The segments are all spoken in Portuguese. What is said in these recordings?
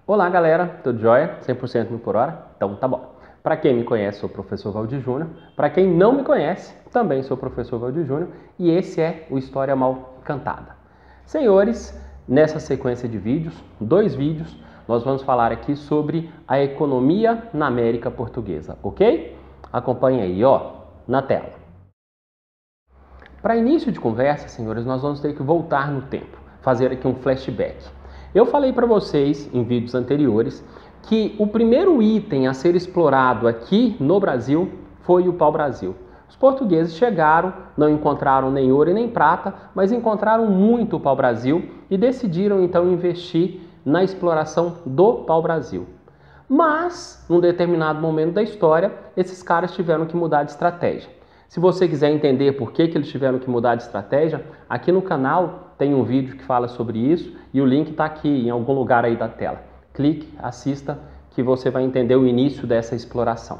Olá galera, tudo jóia? 100% mil por hora? Então tá bom. Para quem me conhece, sou o professor Valdir Júnior. Para quem não me conhece, também sou o professor Valdir Júnior. E esse é o História Mal Cantada. Senhores, nessa sequência de vídeos, 2 vídeos, nós vamos falar aqui sobre a economia na América Portuguesa, ok? Acompanhe aí, ó, na tela. Para início de conversa, senhores, nós vamos ter que voltar no tempo, fazer aqui um flashback. Eu falei para vocês em vídeos anteriores que o primeiro item a ser explorado aqui no Brasil foi o pau-brasil. Os portugueses chegaram, não encontraram nem ouro e nem prata, mas encontraram muito pau-brasil e decidiram então investir na exploração do pau-brasil. Mas, num determinado momento da história, esses caras tiveram que mudar de estratégia. Se você quiser entender por que eles tiveram que mudar de estratégia, aqui no canal tem um vídeo que fala sobre isso e o link está aqui em algum lugar aí da tela. Clique, assista, que você vai entender o início dessa exploração.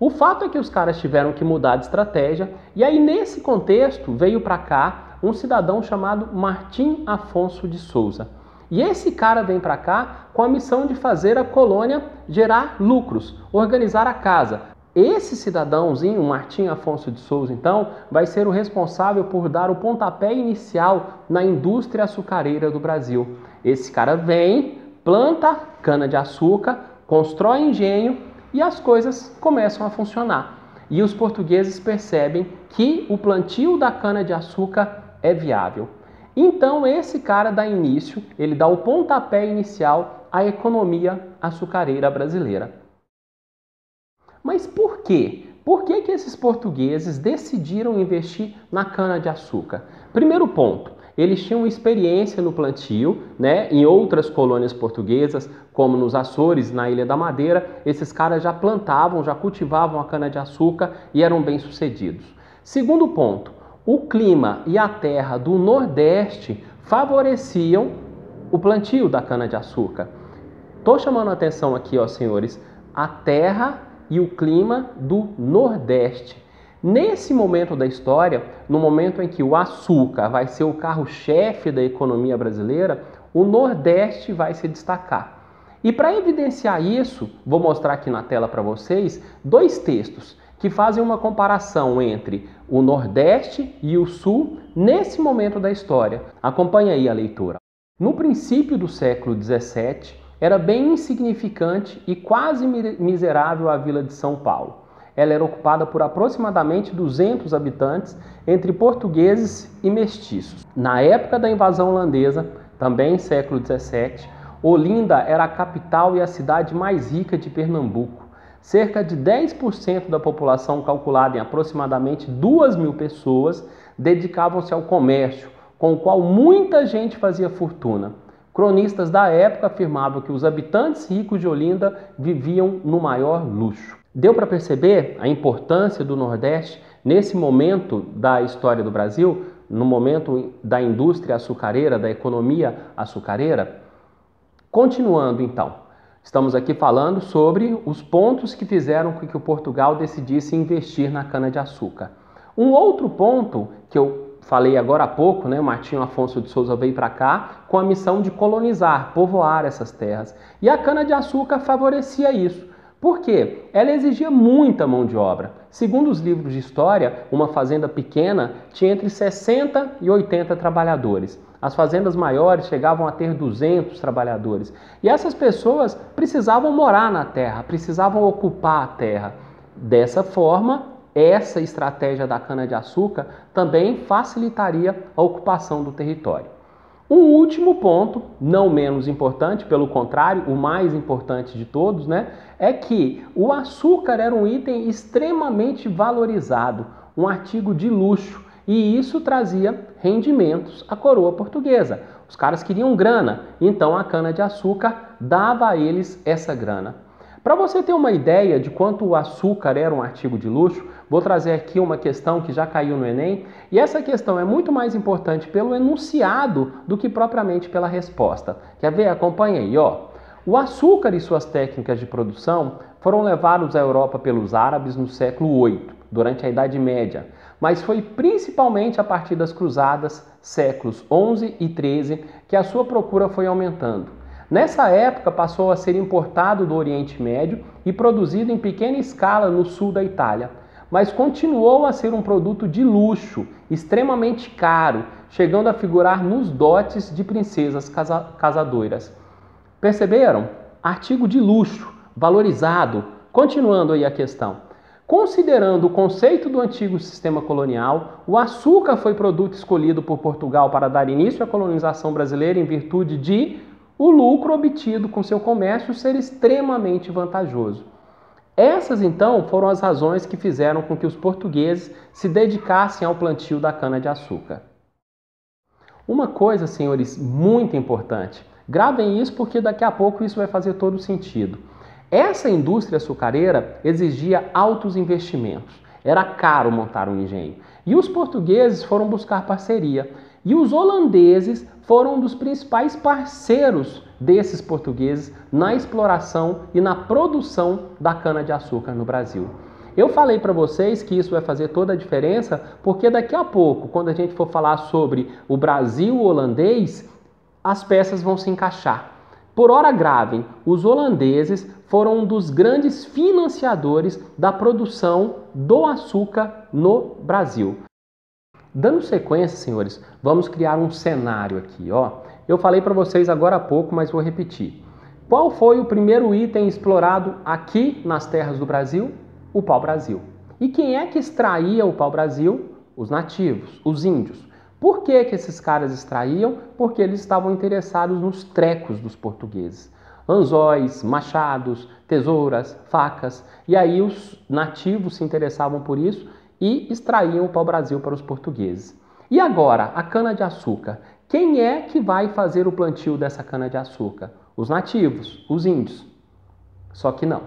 O fato é que os caras tiveram que mudar de estratégia e aí nesse contexto veio para cá um cidadão chamado Martim Afonso de Souza. E esse cara vem para cá com a missão de fazer a colônia gerar lucros, organizar a casa. Esse cidadãozinho, Martim Afonso de Souza, então, vai ser o responsável por dar o pontapé inicial na indústria açucareira do Brasil. Esse cara vem, planta cana-de-açúcar, constrói engenho e as coisas começam a funcionar. E os portugueses percebem que o plantio da cana-de-açúcar é viável. Então, esse cara dá início, ele dá o pontapé inicial à economia açucareira brasileira. Mas por quê? Por que esses portugueses decidiram investir na cana-de-açúcar? Primeiro ponto, eles tinham experiência no plantio, né? Em outras colônias portuguesas, como nos Açores, na Ilha da Madeira, esses caras já plantavam, já cultivavam a cana-de-açúcar e eram bem-sucedidos. Segundo ponto, o clima e a terra do Nordeste favoreciam o plantio da cana-de-açúcar. Estou chamando a atenção aqui, ó, senhores, a terra e o clima do Nordeste. Nesse momento da história, no momento em que o açúcar vai ser o carro-chefe da economia brasileira, o Nordeste vai se destacar. E para evidenciar isso, vou mostrar aqui na tela para vocês 2 textos que fazem uma comparação entre o Nordeste e o Sul nesse momento da história. Acompanhe aí a leitura. No princípio do século XVII, era bem insignificante e quase miserável a vila de São Paulo. Ela era ocupada por aproximadamente 200 habitantes, entre portugueses e mestiços. Na época da invasão holandesa, também século XVII, Olinda era a capital e a cidade mais rica de Pernambuco. Cerca de 10% da população, calculada em aproximadamente 2.000 pessoas, dedicavam-se ao comércio, com o qual muita gente fazia fortuna. Cronistas da época afirmavam que os habitantes ricos de Olinda viviam no maior luxo. Deu para perceber a importância do Nordeste nesse momento da história do Brasil, no momento da indústria açucareira, da economia açucareira? Continuando então, estamos aqui falando sobre os pontos que fizeram com que o Portugal decidisse investir na cana-de-açúcar. Um outro ponto que eu falei agora há pouco, né? Martim Afonso de Souza veio para cá com a missão de colonizar, povoar essas terras. E a cana-de-açúcar favorecia isso. Por quê? Ela exigia muita mão de obra. Segundo os livros de história, uma fazenda pequena tinha entre 60 e 80 trabalhadores. As fazendas maiores chegavam a ter 200 trabalhadores. E essas pessoas precisavam morar na terra, precisavam ocupar a terra. Dessa forma, essa estratégia da cana-de-açúcar também facilitaria a ocupação do território. Um último ponto, não menos importante, pelo contrário, o mais importante de todos, né, é que o açúcar era um item extremamente valorizado, um artigo de luxo, e isso trazia rendimentos à coroa portuguesa. Os caras queriam grana, então a cana-de-açúcar dava a eles essa grana. Para você ter uma ideia de quanto o açúcar era um artigo de luxo, vou trazer aqui uma questão que já caiu no Enem, e essa questão é muito mais importante pelo enunciado do que propriamente pela resposta. Quer ver? Acompanha aí, ó. O açúcar e suas técnicas de produção foram levados à Europa pelos árabes no século VIII, durante a Idade Média, mas foi principalmente a partir das cruzadas, séculos XI e XIII, que a sua procura foi aumentando. Nessa época passou a ser importado do Oriente Médio e produzido em pequena escala no sul da Itália, mas continuou a ser um produto de luxo, extremamente caro, chegando a figurar nos dotes de princesas casadoras. Perceberam? Artigo de luxo, valorizado. Continuando aí a questão. Considerando o conceito do antigo sistema colonial, o açúcar foi produto escolhido por Portugal para dar início à colonização brasileira em virtude de o lucro obtido com seu comércio ser extremamente vantajoso. Essas, então, foram as razões que fizeram com que os portugueses se dedicassem ao plantio da cana-de-açúcar. Uma coisa, senhores, muito importante. Gravem isso porque daqui a pouco isso vai fazer todo sentido. Essa indústria açucareira exigia altos investimentos. Era caro montar um engenho. E os portugueses foram buscar parceria. E os holandeses foram um dos principais parceiros desses portugueses na exploração e na produção da cana-de-açúcar no Brasil. Eu falei para vocês que isso vai fazer toda a diferença porque daqui a pouco, quando a gente for falar sobre o Brasil holandês, as peças vão se encaixar. Por ora gravem, os holandeses foram um dos grandes financiadores da produção do açúcar no Brasil. Dando sequência, senhores, vamos criar um cenário aqui, ó. Eu falei para vocês agora há pouco, mas vou repetir. Qual foi o primeiro item explorado aqui nas terras do Brasil? O pau-brasil. E quem é que extraía o pau-brasil? Os nativos, os índios. Por que esses caras extraíam? Porque eles estavam interessados nos trecos dos portugueses. Anzóis, machados, tesouras, facas. E aí os nativos se interessavam por isso e extraíam o pau-brasil para os portugueses. E agora, a cana-de-açúcar. Quem é que vai fazer o plantio dessa cana-de-açúcar? Os nativos, os índios. Só que não.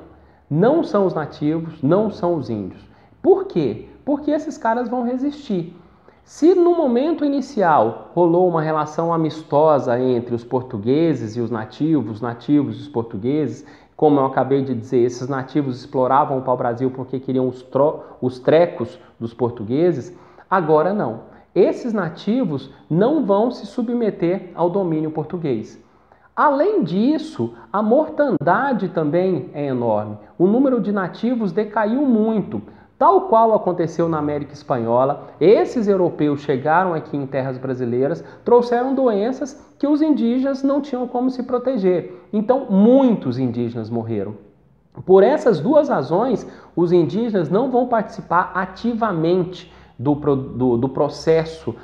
Não são os nativos, não são os índios. Por quê? Porque esses caras vão resistir. Se no momento inicial rolou uma relação amistosa entre os portugueses e os nativos e os portugueses, como eu acabei de dizer, esses nativos exploravam o pau-brasil porque queriam os trecos dos portugueses, agora não. Esses nativos não vão se submeter ao domínio português. Além disso, a mortandade também é enorme. O número de nativos decaiu muito. Tal qual aconteceu na América Espanhola, esses europeus chegaram aqui em terras brasileiras, trouxeram doenças que os indígenas não tinham como se proteger. Então, muitos indígenas morreram. Por essas duas razões, os indígenas não vão participar ativamente do processo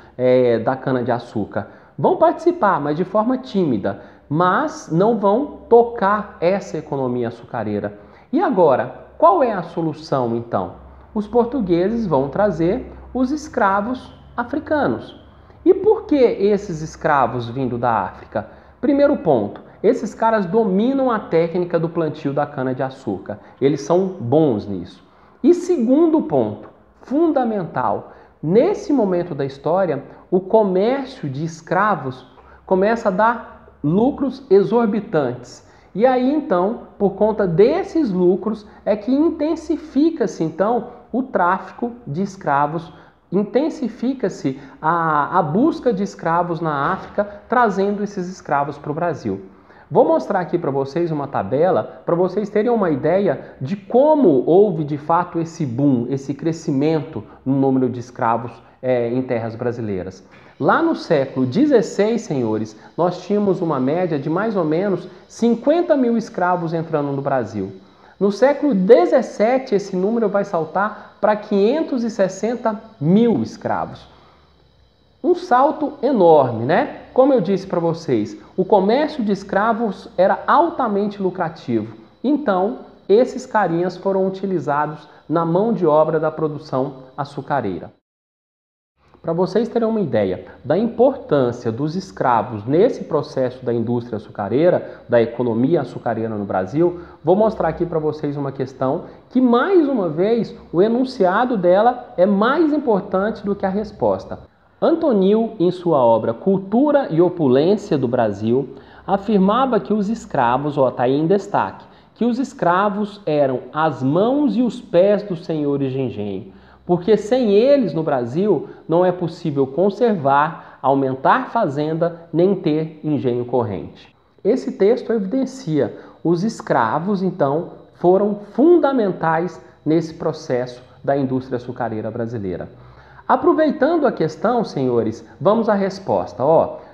da cana-de-açúcar. Vão participar, mas de forma tímida, mas não vão tocar essa economia açucareira. E agora, qual é a solução então? Os portugueses vão trazer os escravos africanos. E por que esses escravos vindo da África? Primeiro ponto, esses caras dominam a técnica do plantio da cana-de-açúcar. Eles são bons nisso. E segundo ponto, fundamental, nesse momento da história, o comércio de escravos começa a dar lucros exorbitantes. E aí, então, por conta desses lucros, é que intensifica-se, então, o tráfico de escravos, intensifica-se a busca de escravos na África, trazendo esses escravos para o Brasil. Vou mostrar aqui para vocês uma tabela, para vocês terem uma ideia de como houve, de fato, esse boom, esse crescimento no número de escravos em terras brasileiras. Lá no século XVI, senhores, nós tínhamos uma média de mais ou menos 50 mil escravos entrando no Brasil. No século XVII, esse número vai saltar para 560 mil escravos. Um salto enorme, né? Como eu disse para vocês, o comércio de escravos era altamente lucrativo. Então, esses carinhas foram utilizados na mão de obra da produção açucareira. Para vocês terem uma ideia da importância dos escravos nesse processo da indústria açucareira, da economia açucareira no Brasil, vou mostrar aqui para vocês uma questão que, mais uma vez, o enunciado dela é mais importante do que a resposta. Antonil, em sua obra Cultura e Opulência do Brasil, afirmava que os escravos, está aí em destaque, que os escravos eram as mãos e os pés dos senhores de engenho, porque sem eles no Brasil não é possível conservar, aumentar fazenda, nem ter engenho corrente. Esse texto evidencia os escravos, então, foram fundamentais nesse processo da indústria açucareira brasileira. Aproveitando a questão, senhores, vamos à resposta.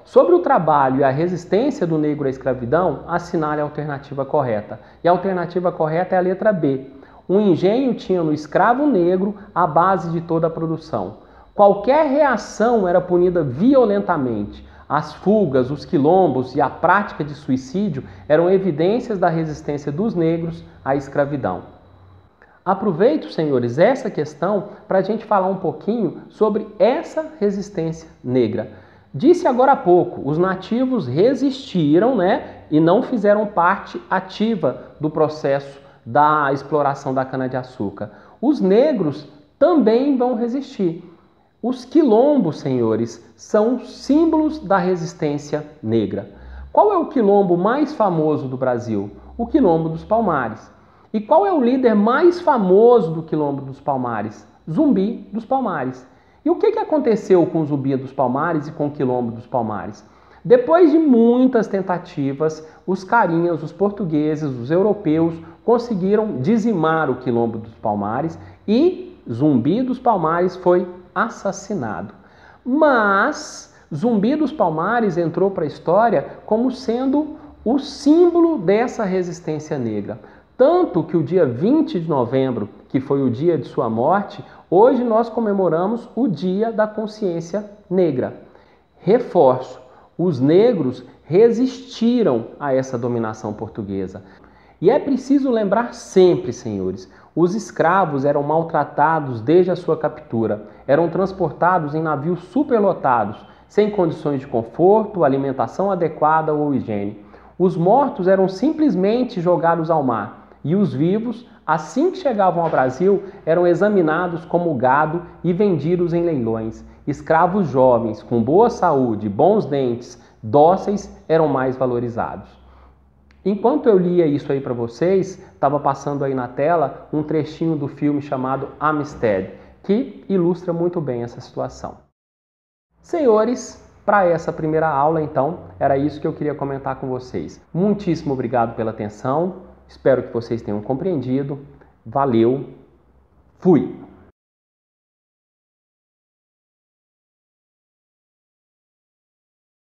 Sobre o trabalho e a resistência do negro à escravidão, assinale a alternativa correta. E a alternativa correta é a letra B. O engenho tinha no escravo negro a base de toda a produção. Qualquer reação era punida violentamente. As fugas, os quilombos e a prática de suicídio eram evidências da resistência dos negros à escravidão. Aproveito, senhores, essa questão para a gente falar um pouquinho sobre essa resistência negra. Disse agora há pouco, os nativos resistiram, e não fizeram parte ativa do processo da exploração da cana-de-açúcar. Os negros também vão resistir. Os quilombos, senhores, são símbolos da resistência negra. Qual é o quilombo mais famoso do Brasil? O Quilombo dos Palmares. E qual é o líder mais famoso do Quilombo dos Palmares? Zumbi dos Palmares. E o que aconteceu com o Zumbi dos Palmares e com o Quilombo dos Palmares? Depois de muitas tentativas, os carinhas, os portugueses, os europeus conseguiram dizimar o Quilombo dos Palmares e Zumbi dos Palmares foi assassinado. Mas Zumbi dos Palmares entrou para a história como sendo o símbolo dessa resistência negra. Tanto que o dia 20 de novembro, que foi o dia de sua morte, hoje nós comemoramos o Dia da Consciência Negra. Reforço, os negros resistiram a essa dominação portuguesa. E é preciso lembrar sempre, senhores, os escravos eram maltratados desde a sua captura, eram transportados em navios superlotados, sem condições de conforto, alimentação adequada ou higiene. Os mortos eram simplesmente jogados ao mar. E os vivos, assim que chegavam ao Brasil, eram examinados como gado e vendidos em leilões. Escravos jovens, com boa saúde, bons dentes, dóceis, eram mais valorizados. Enquanto eu lia isso aí para vocês, estava passando aí na tela um trechinho do filme chamado Amistad, que ilustra muito bem essa situação. Senhores, para essa primeira aula, então, era isso que eu queria comentar com vocês. Muitíssimo obrigado pela atenção. Espero que vocês tenham compreendido. Valeu. Fui!